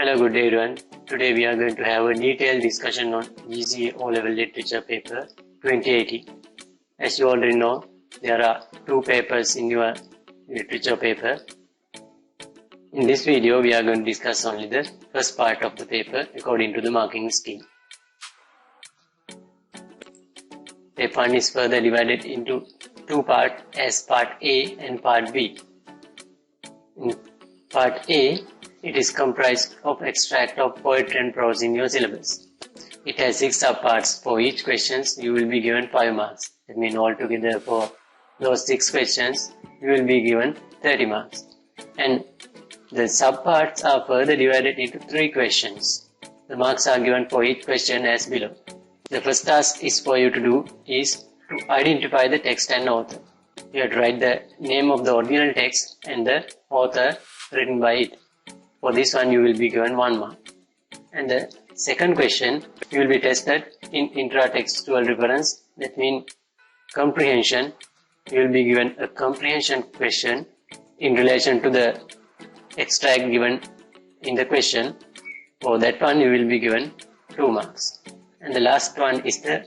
Hello, good day everyone. Today we are going to have a detailed discussion on GCE O-Level Literature paper 2018. As you already know, there are two papers in your literature paper. In this video, we are going to discuss only the first part of the paper according to the marking scheme. Paper 1 is further divided into two parts as Part A and Part B. In Part A, it is comprised of extract of poetry and prose in your syllabus. It has 6 subparts. For each question, you will be given 5 marks. That means altogether for those 6 questions, you will be given 30 marks. And the subparts are further divided into 3 questions. The marks are given for each question as below. The first task is for you to do is to identify the text and author. You have to write the name of the original text and the author written by it. For this one, you will be given 1 mark. And the second question, you will be tested in intratextual reference. That means comprehension. You will be given a comprehension question in relation to the extract given in the question. For that one, you will be given 2 marks. And the last one is the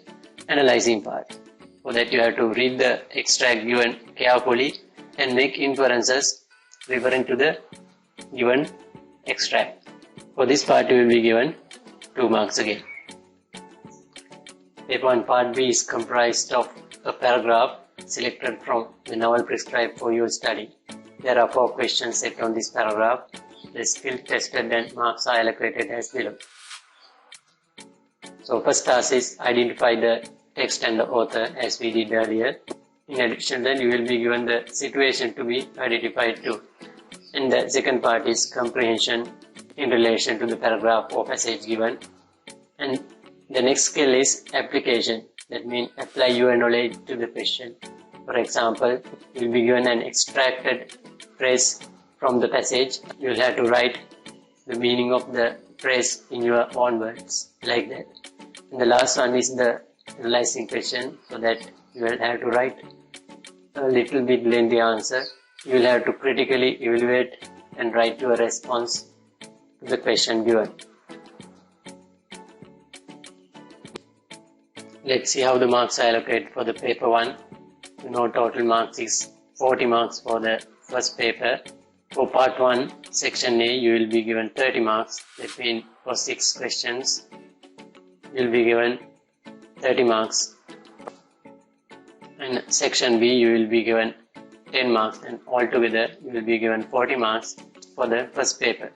analyzing part. For that, you have to read the extract given carefully and make inferences referring to the given extract. For this part, you will be given 2 marks again. Paper 1 Part B is comprised of a paragraph selected from the novel prescribed for your study. There are 4 questions set on this paragraph. The skill tested and marks are allocated as below. So first task is identify the text and the author as we did earlier. In addition, then you will be given the situation to be identified too. And the second part is comprehension in relation to the paragraph or passage given. And the next skill is application. That means apply your knowledge to the question. For example, you will be given an extracted phrase from the passage. You will have to write the meaning of the phrase in your own words, like that. And the last one is the analyzing question, so that you will have to write a little bit lengthy answer. You will have to critically evaluate and write your response to the question given. Let's see how the marks are allocated for the paper 1. You know, total marks is 40 marks for the first paper. For part 1, section A, you will be given 30 marks. That means for 6 questions, you will be given 30 marks. And section B, you will be given 10 marks, and altogether you will be given 40 marks for the first paper.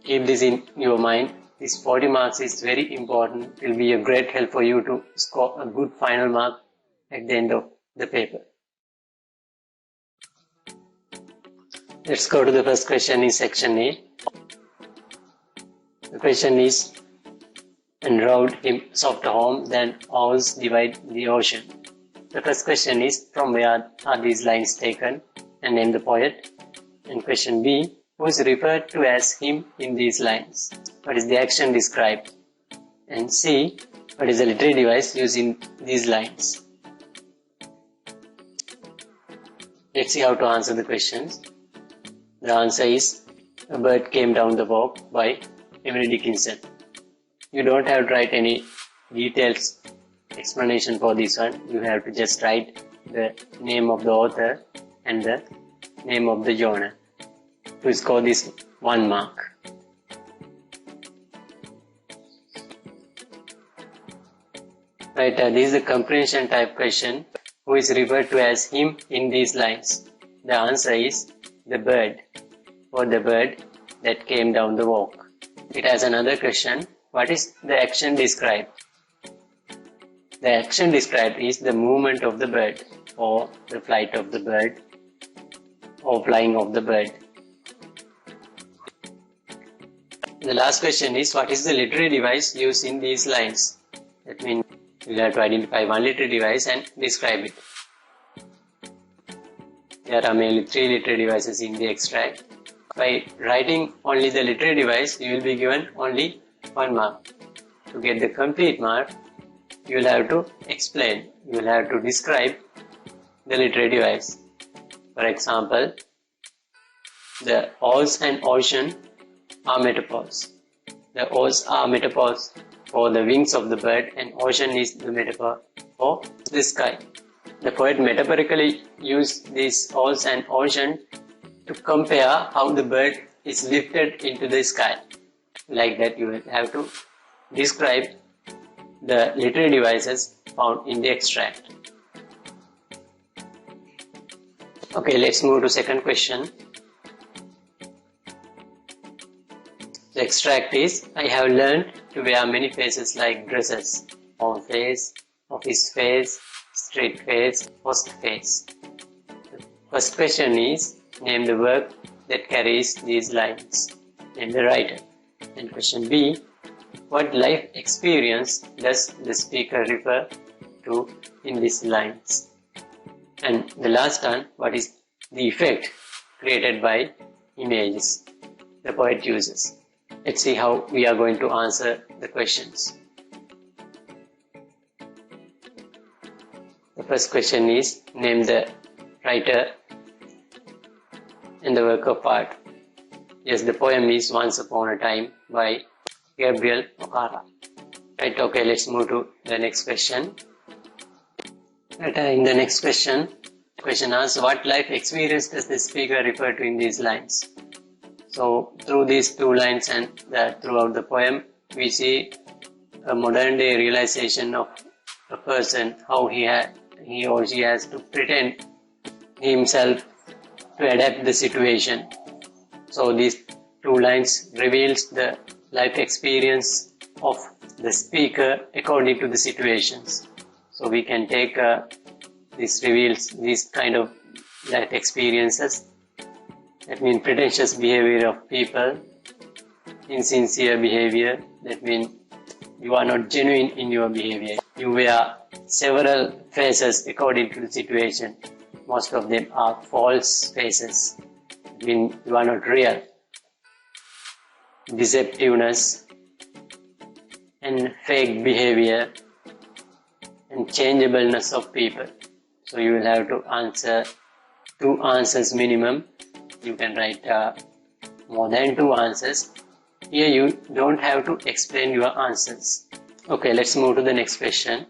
Keep this in your mind. This 40 marks is very important. It will be a great help for you to score a good final mark at the end of the paper. Let's go to the first question in section A. The question is, and road him softer home than ours divide the ocean. The first question is, from where are these lines taken, and name the poet. And question B, who is referred to as him in these lines? What is the action described? And C, what is the literary device used in these lines? Let's see how to answer the questions. The answer is, A Bird Came Down the Walk by Emily Dickinson. You don't have to write any details explanation for this one. You have to just write the name of the author and the name of the genre to score this 1 mark. Right, this is a comprehension type question. Who is referred to as him in these lines? The answer is the bird, or the bird that came down the walk. It has another question. What is the action described? The action described is the movement of the bird, or the flight of the bird, or flying of the bird. The last question is, what is the literary device used in these lines? That means you have to identify one literary device and describe it. There are mainly 3 literary devices in the extract. By writing only the literary device, you will be given only 1 mark. To get the complete mark, you will have to explain. You will have to describe the literary device. For example, the oars and ocean are metaphors. The O's are metaphors for the wings of the bird, and ocean is the metaphor for the sky. The poet metaphorically used these O's and ocean to compare how the bird is lifted into the sky. Like that, you will have to describe the literary devices found in the extract. Okay, let's move to second question. The extract is, I have learned to wear many faces like dresses. Home face, office face, street face, host face. The first question is, name the work that carries these lines. Name the writer. And question B, what life experience does the speaker refer to in these lines? And the last one, what is the effect created by images the poet uses? Let's see how we are going to answer the questions. The first question is, name the writer and the work of art. Yes, the poem is Once Upon a Time by Gabriel O'Hara. Right, okay, let's move to the next question. Right, in the next question asks, what life experience does the speaker refer to in these lines? So, through these two lines and throughout the poem, we see a modern day realization of a person, how he or she has to pretend himself to adapt the situation. So, these two lines reveals the life experience of the speaker according to the situations. So, we can take this reveals these kind of life experiences. That means pretentious behavior of people, insincere behavior, that means you are not genuine in your behavior. You wear several faces according to the situation. Most of them are false faces. That means you are not real. Deceptiveness and fake behavior and changeableness of people. So you will have to answer 2 answers minimum. You can write more than 2 answers. Here you don't have to explain your answers. Okay, let's move to the next question.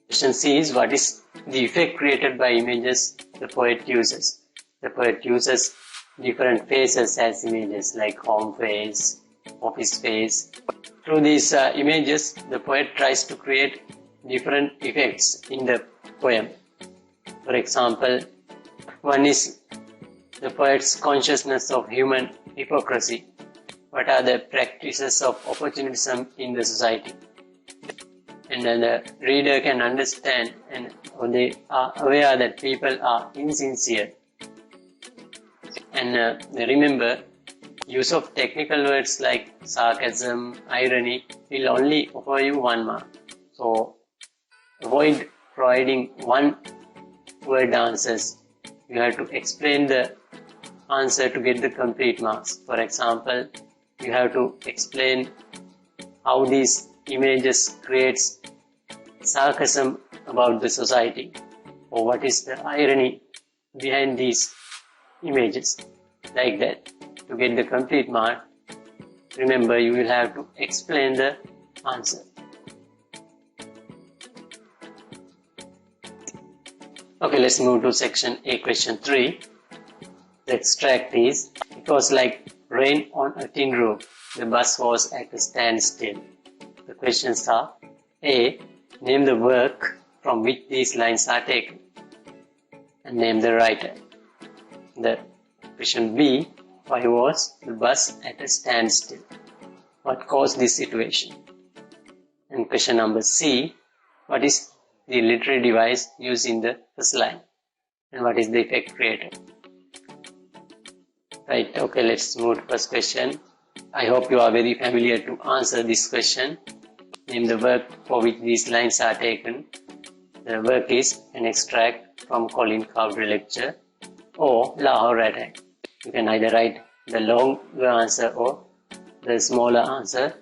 Question C is, what is the effect created by images the poet uses? The poet uses different faces as images, like home face, office face. Through these images, the poet tries to create different effects in the poem. For example, one is the poet's consciousness of human hypocrisy. What are the practices of opportunism in the society? And then the reader can understand and they are aware that people are insincere. And remember, use of technical words like sarcasm, irony will only offer you 1 mark. So avoid providing one word answers. You have to explain the answer to get the complete marks. For example, you have to explain how these images creates sarcasm about the society, or what is the irony behind these images. Like that, to get the complete mark, remember you will have to explain the answer. Okay, let's move to section A, question 3. The extract is, it was like rain on a tin roof. The bus was at a standstill. The questions are, A, name the work from which these lines are taken, and name the writer. The question B, why was the bus at a standstill? What caused this situation? And question number C, what is the literary device used in the first line, and what is the effect created? Right, okay, let's move to first question. I hope you are very familiar to answer this question. Name the work for which these lines are taken. The work is an extract from Colin Cowdrey lecture or Lahore Attack. You can either write the longer answer or the smaller answer.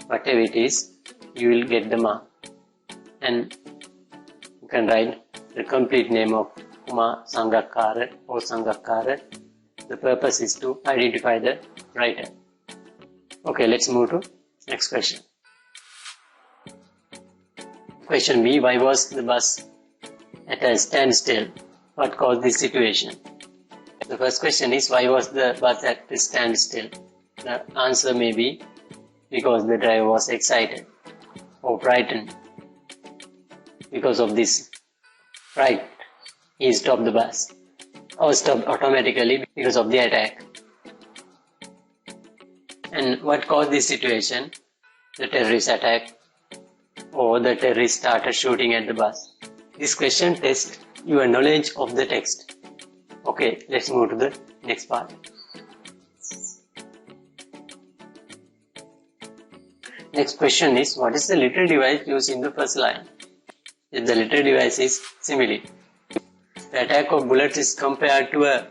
Whatever it is, you will get the mark. And you can write the complete name of Kumar Sangakkara or Sangakkara. The purpose is to identify the writer. Okay, let's move to next question. Question B. Why was the bus at a standstill? What caused this situation? The first question is, why was the bus at a standstill? The answer may be because the driver was excited or frightened. Because of this fright, he stopped the bus or stopped automatically because of the attack. And what caused this situation? The terrorist attack, or the terrorist started shooting at the bus. This question tests your knowledge of the text. Okay, let's move to the next part. Next question is, what is the little device used in the first line? The little device is simile. The attack of bullets is compared to a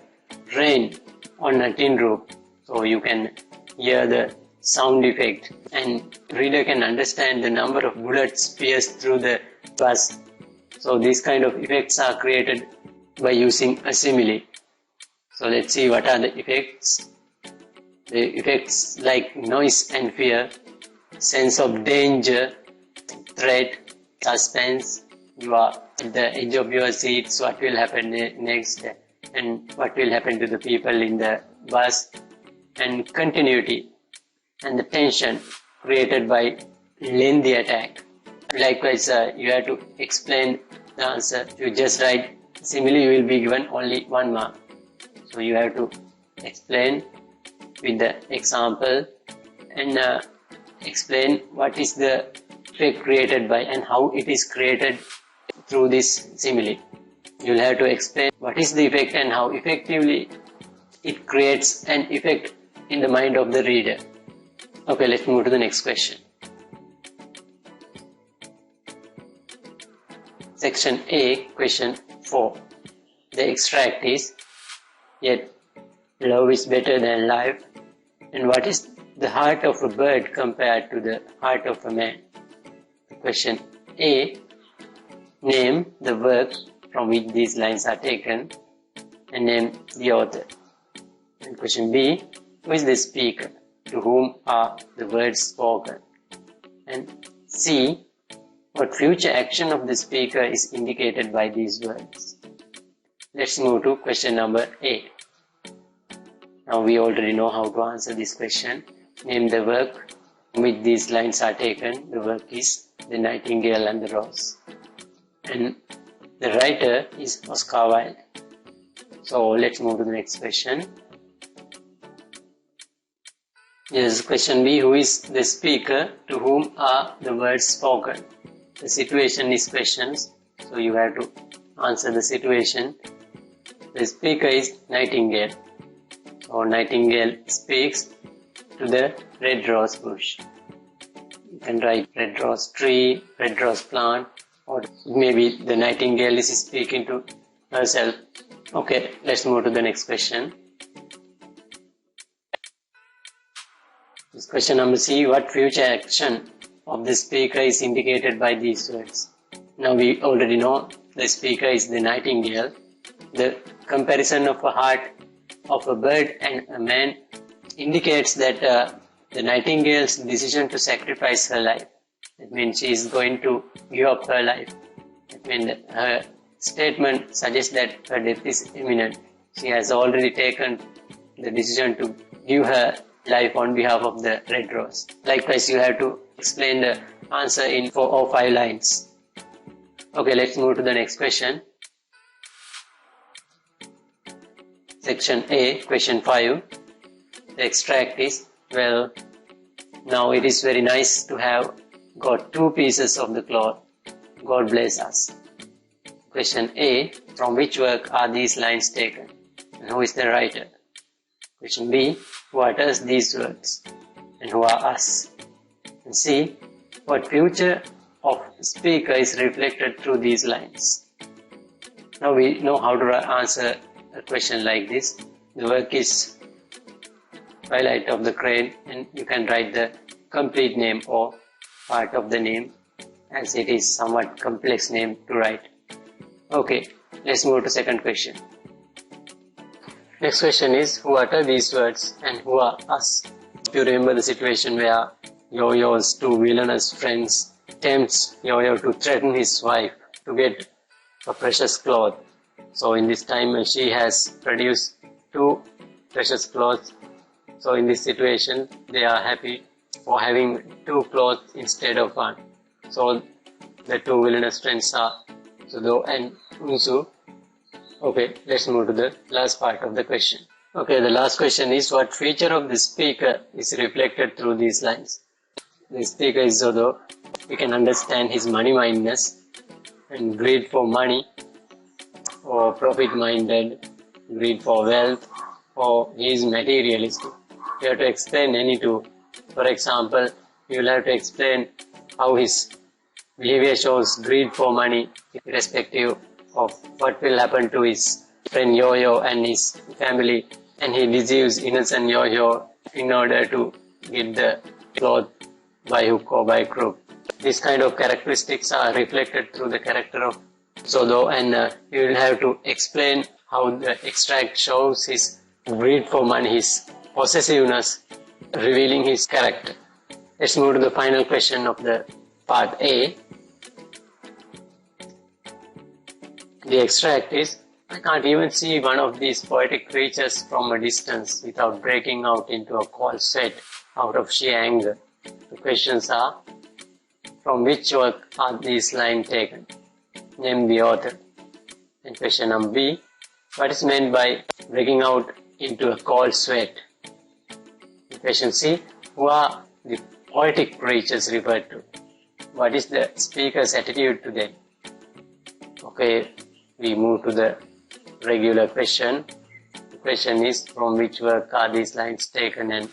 rain on a tin roof. So you can hear the sound effect and reader can understand the number of bullets pierced through the bus. So these kind of effects are created by using a simile. So let's see what are the effects. The effects like noise and fear, sense of danger, threat, suspense. You are at the edge of your seats, what will happen next, and what will happen to the people in the bus, and continuity and the tension created by lengthy attack. Likewise, you have to explain the answer. If you just write simile, you will be given only 1 mark. So you have to explain with the example and explain what is the effect created by and how it is created through this simile. You will have to explain what is the effect and how effectively it creates an effect in the mind of the reader. Okay, let's move to the next question. Section A, question 4. The extract is, yet love is better than life. And what is the heart of a bird compared to the heart of a man? Question A. Name the work from which these lines are taken and name the author. And question B. Who is the speaker? To whom are the words spoken? And C. What future action of the speaker is indicated by these words? Let's move to question number 8. Now we already know how to answer this question. Name the work from which these lines are taken. The work is The Nightingale and the Rose. And the writer is Oscar Wilde. So let's move to the next question. Yes, question B. Who is the speaker? To whom are the words spoken? The situation is questions, so you have to answer the situation. The speaker is Nightingale. So Nightingale speaks to the red rose bush. You can write red rose tree, red rose plant, or maybe the nightingale is speaking to herself. Okay, let's move to the next question. This question number C. What future action of the speaker is indicated by these words? Now we already know the speaker is the nightingale. The comparison of a heart of a bird and a man indicates that the nightingale's decision to sacrifice her life. That means she is going to give up her life. That means that her statement suggests that her death is imminent. She has already taken the decision to give her life on behalf of the red rose. Likewise, you have to explain the answer in 4 or 5 lines. Okay, let's move to the next question. Section A, question 5. The extract is, well, now it is very nice to have got 2 pieces of the cloth. God bless us. Question A, from which work are these lines taken? And who is the writer? Question B, who utters these words? And who are us? And C, what future of speaker is reflected through these lines? Now we know how to answer a question like this. The work is Twilight of the Crane, and you can write the complete name or part of the name, as it is somewhat complex name to write. Okay, let's move to second question. Next question is, who utter these words and who are us? If you remember the situation where Yo-Yo's two villainous friends tempts Yo-Yo to threaten his wife to get a precious cloth. So in this time she has produced two precious clothes. So in this situation they are happy for having two clothes instead of one. So the two villainous friends are Sudo and Unsu. Okay, let's move to the last part of the question. Okay, the last question is, what feature of the speaker is reflected through these lines? The speaker is Zodo. We can understand his money-mindedness and greed for money, or profit-minded, greed for wealth, or he is materialistic. You have to explain any two. For example, you will have to explain how his behavior shows greed for money, irrespective of what will happen to his friend Yo-Yo and his family, and he deceives innocent Yo-Yo in order to get the cloth by hook or by crook. These kind of characteristics are reflected through the character of Zodo, and you will have to explain how the extract shows his greed for money, his possessiveness, revealing his character. Let's move to the final question of the part A. The extract is, I can't even see one of these poetic creatures from a distance without breaking out into a cold sweat out of sheer anger. The questions are, from which work are these lines taken? Name the author. And question number B, what is meant by breaking out into a cold sweat? And question C, who are the poetic creatures referred to? What is the speaker's attitude to them? Okay, we move to the regular question. The question is, from which work are these lines taken, and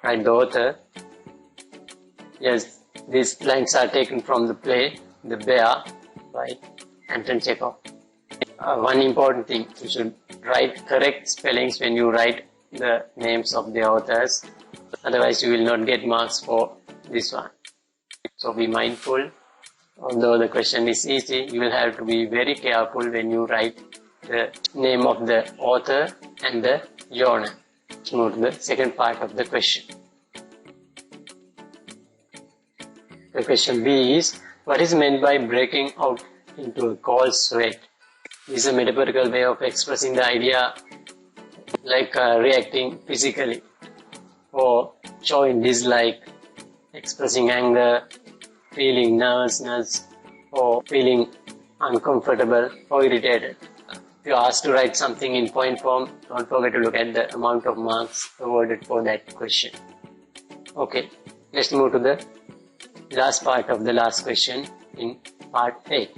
write the author. Yes, these lines are taken from the play The Bear by Anton Chekhov. One important thing, you should write correct spellings when you write the names of the authors, otherwise you will not get marks for this one. So be mindful. Although the question is easy, you will have to be very careful when you write the name of the author and the genre. Let's move to the second part of the question. The question B is, what is meant by breaking out into a cold sweat? This is a metaphorical way of expressing the idea like reacting physically, or showing dislike, expressing anger, feeling nervousness, or feeling uncomfortable or irritated. If you are asked to write something in point form, don't forget to look at the amount of marks awarded for that question. Okay, let's move to the last part of the last question in part A.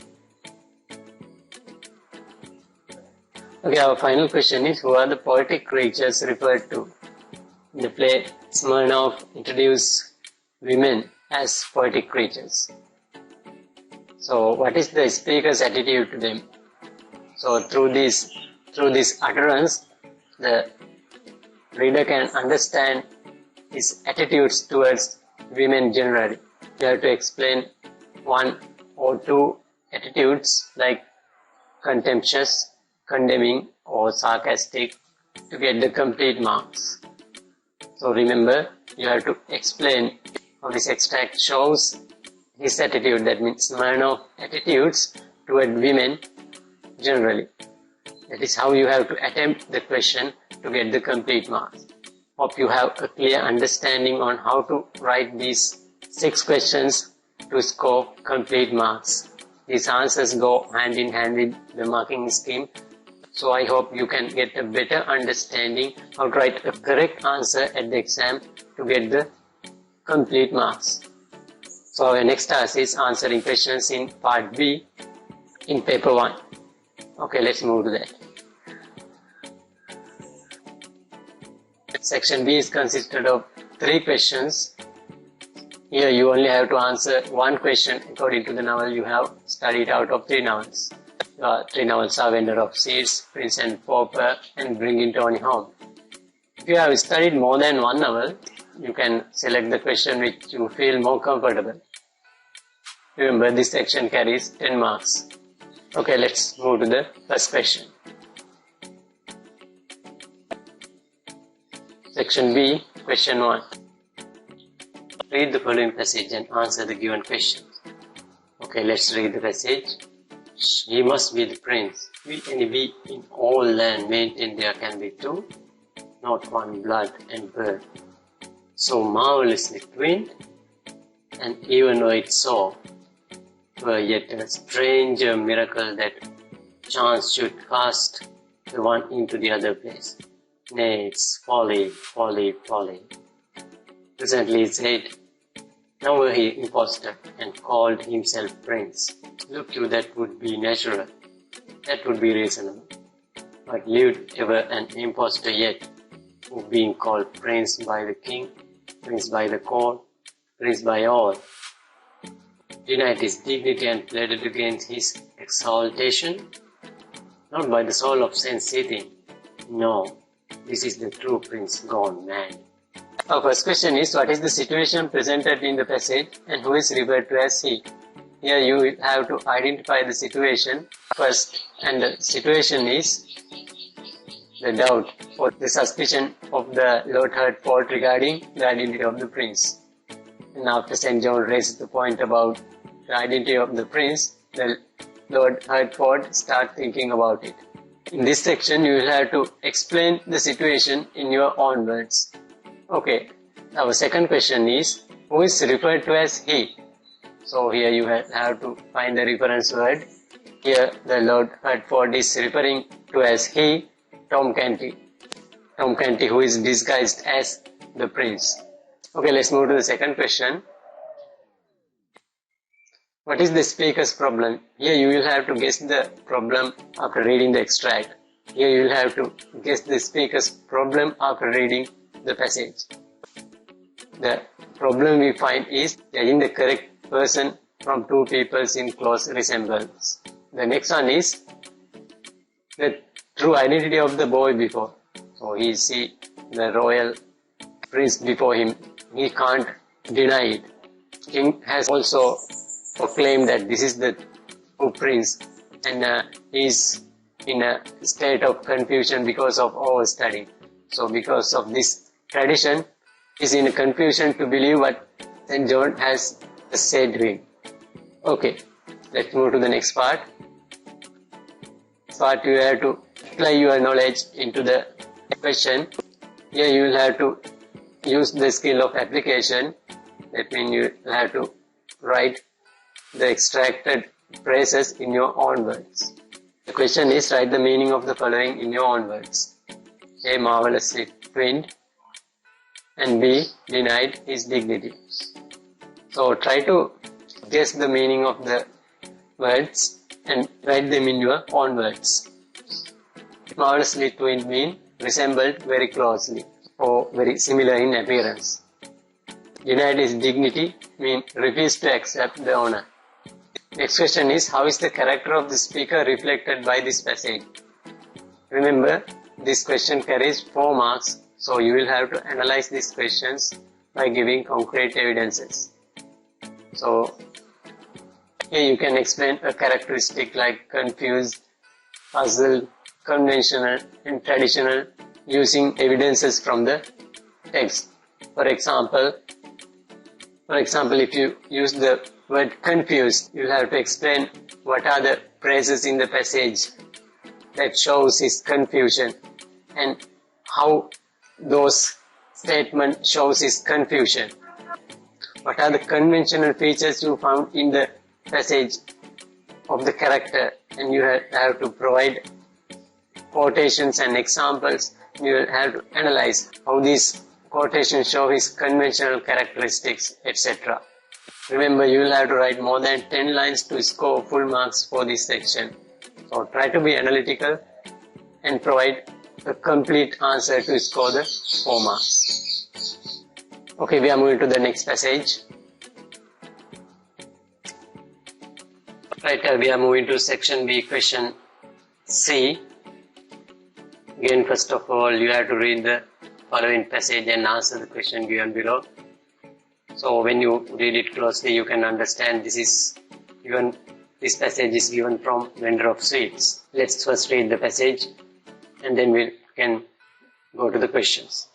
Okay, our final question is, who are the poetic creatures referred to? In the play, Smirnov introduced women as poetic creatures. So what is the speaker's attitude to them? So through this utterance, the reader can understand his attitudes towards women generally. You have to explain one or two attitudes like contemptuous, condemning, or sarcastic to get the complete marks. So remember, you have to explain how this extract shows his attitude, that means Smirnov attitudes toward women generally. That is how you have to attempt the question to get the complete marks. Hope you have a clear understanding on how to write these 6 questions to score complete marks. These answers go hand in hand with the marking scheme. So I hope you can get a better understanding how to write a correct answer at the exam to get the complete marks. So our next task is answering questions in part B in paper 1. Okay, let's move to that. Section B is consisted of 3 questions. Here you only have to answer one question according to the novel you have studied out of 3 novels. 3 novels are Vendor of Seeds, Prince and Pauper, and Bringing Tony Home. If you have studied more than one novel, you can select the question which you feel more comfortable. Remember, this section carries 10 marks. Okay, let's move to the first question. Section B, question 1. Read the following passage and answer the given questions. Okay, let's read the passage. He must be the prince. Will any bee in all land maintain there can be two? Not one blood and bird. So marvelously twinned, and even though it so, were yet a stranger miracle that chance should cast the one into the other place. Nay, it's folly, folly, folly. Presently he said, now were he impostor and called himself prince. Look you, that would be natural, that would be reasonable. But lived ever an impostor yet, who being called prince by the king, prince by the court, prince by all, denied his dignity and pleaded against his exaltation? Not by the soul of sense sitting. No, this is the true prince gone mad. Our first question is, what is the situation presented in the passage and who is referred to as he? Here you have to identify the situation first, and the situation is the doubt or the suspicion of the Lord Hertford regarding the identity of the prince. And after St. John raises the point about the identity of the prince, the Lord Hertford starts thinking about it. In this section, you will have to explain the situation in your own words. Okay, our second question is, who is referred to as he? So here you have to find the reference word. Here the Lord Hertford is referring to as he, Tom Canty. Tom Canty, who is disguised as the prince. Okay, let's move to the second question. What is the speaker's problem? Here you will have to guess the problem after reading the extract. Here you will have to guess the speaker's problem after reading the passage. The problem we find is judging the correct person from two peoples in close resemblance. The next one is the true identity of the boy before. So he see the royal prince before him. He can't deny it. King has also proclaimed that this is the true prince, and he is in a state of confusion because of overstudy. So because of this tradition, he is in a confusion to believe what St. John has said to him. Okay, let's move to the next part. Part you have to apply your knowledge into the question. Here you will have to use the skill of application. That means you will have to write the extracted phrases in your own words. The question is, write the meaning of the following in your own words. A, marvelously twinned, and B, denied his dignity. So try to guess the meaning of the words and write them in your own words. Marvelously twinned means resembled very closely or very similar in appearance. Denied his dignity means refused to accept the honor. Next question is, how is the character of the speaker reflected by this passage? Remember, this question carries 4 marks, so you will have to analyze these questions by giving concrete evidences. So, here you can explain a characteristic like confused, puzzled, conventional and traditional using evidences from the text. For example, if you use the word confused, you will have to explain what are the phrases in the passage that shows his confusion and how those statements shows his confusion. What are the conventional features you found in the passage of the character, and you have to provide quotations and examples. You will have to analyze how these quotations show his conventional characteristics, etc. Remember, you will have to write more than 10 lines to score full marks for this section. So try to be analytical and provide a complete answer to score the 4 marks. Okay, we are moving to the next passage. Right, we are moving to section B, question C. Again, first of all, you have to read the following passage and answer the question given below. So when you read it closely, you can understand this passage is given from Vendor of Sweets. Let's first read the passage and then we can go to the questions.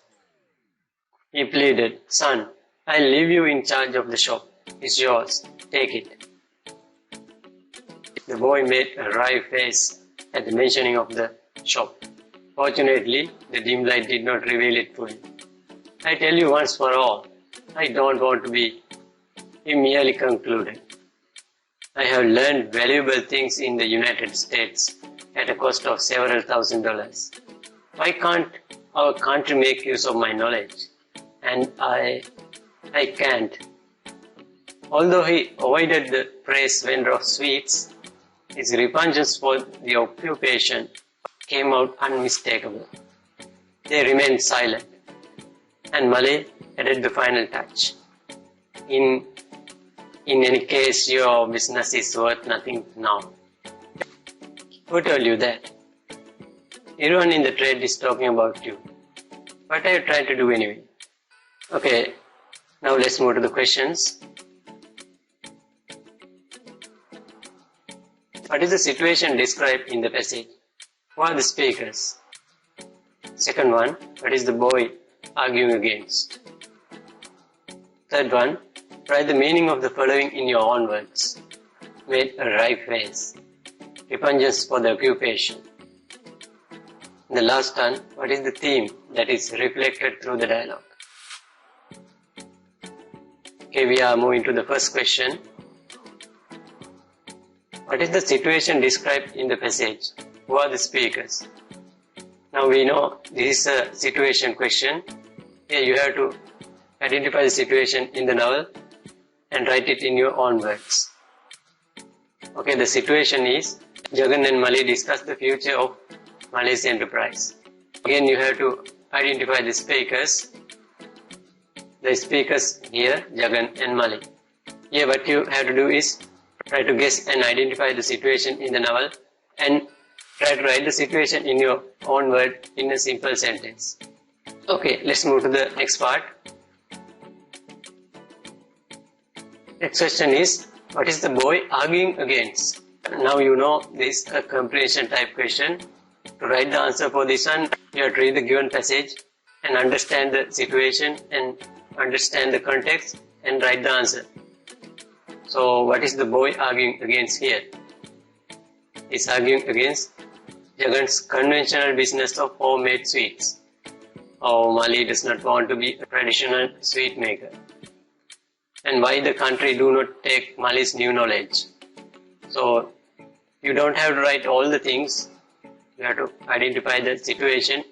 He pleaded, "Son, I'll leave you in charge of the shop. It's yours. Take it. The boy made a wry face at the mentioning of the shop. Fortunately, the dim light did not reveal it fully. I tell you once for all, I don't want to be, he merely concluded. I have learned valuable things in the United States at a cost of several $1,000s. Why can't our country make use of my knowledge? And I can't. Although he avoided the praise vendor of sweets, his repugnance for the occupation came out unmistakable. They remained silent, and Malay added the final touch. In any case, your business is worth nothing now. Who told you that? Everyone in the trade is talking about you. What are you trying to do anyway? Okay, now let's move to the questions. What is the situation described in the passage? Who are the speakers? Second one, what is the boy arguing against? Third one, write the meaning of the following in your own words. Made a wry face. Repugnance for the occupation. The last one, what is the theme that is reflected through the dialogue? Okay, we are moving to the first question. What is the situation described in the passage? Who are the speakers? Now we know this is a situation question. Here you have to identify the situation in the novel and write it in your own words. Okay, the situation is Jagan and Malay discuss the future of Malay's enterprise. Again, you have to identify the speakers. The speakers here, Jagan and Malay. Here what you have to do is try to guess and identify the situation in the novel and try to write the situation in your own word in a simple sentence. Okay, let's move to the next part. Next question is, what is the boy arguing against? Now you know this is a comprehension type question. To write the answer for this one, you have to read the given passage and understand the situation and understand the context and write the answer. So what is the boy arguing against here? He's arguing against Jagan's conventional business of homemade sweets. Oh, Mali does not want to be a traditional sweet maker. And why the country do not take Mali's new knowledge. So you don't have to write all the things. You have to identify the situation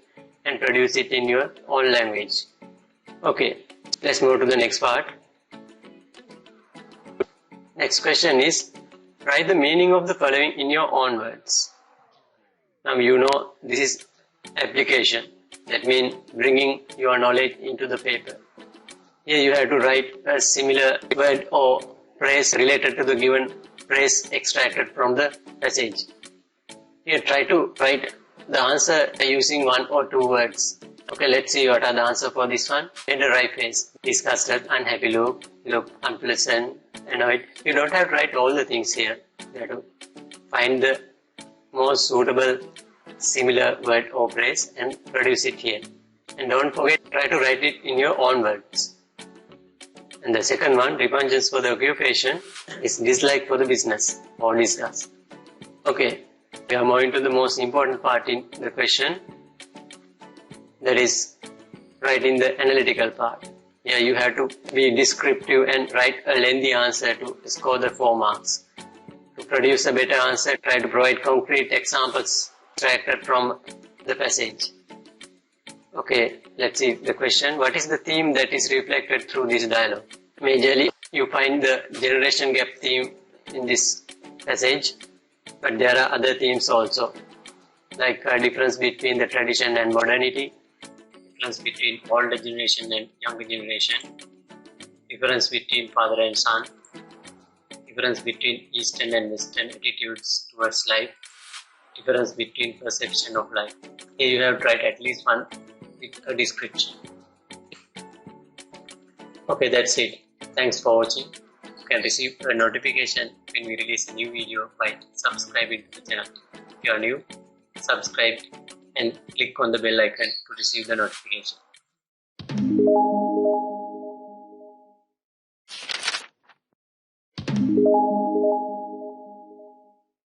and produce it in your own language. Okay, let's move to the next part. Next question is, write the meaning of the following in your own words. Now you know this is application. That means bringing your knowledge into the paper. Here you have to write a similar word or phrase related to the given phrase extracted from the passage. Here try to write the answer using one or two words. Okay, let's see what are the answer for this one. Made a wry face, disgusted, unhappy look unpleasant, annoyed. You don't have to write all the things here. You have to find the most suitable similar word or phrase and produce it here. And don't forget, try to write it in your own words. And the second one, repugnance for the occupation, is dislike for the business or disgust. Okay, we are moving to the most important part in the question. That is, writing the analytical part. Here you have to be descriptive and write a lengthy answer to score the 4 marks. To produce a better answer, try to provide concrete examples extracted from the passage. Okay, let's see the question. What is the theme that is reflected through this dialogue? Majorly, you find the generation gap theme in this passage, but there are other themes also, like a difference between the tradition and modernity, difference between older generation and younger generation, difference between father and son, difference between Eastern and Western attitudes towards life, difference between perception of life. Here you have to write at least one with a description. Okay, that's it. Thanks for watching. You can receive a notification when we release a new video by subscribing to the channel. If you are new, subscribe and click on the bell icon to receive the notification.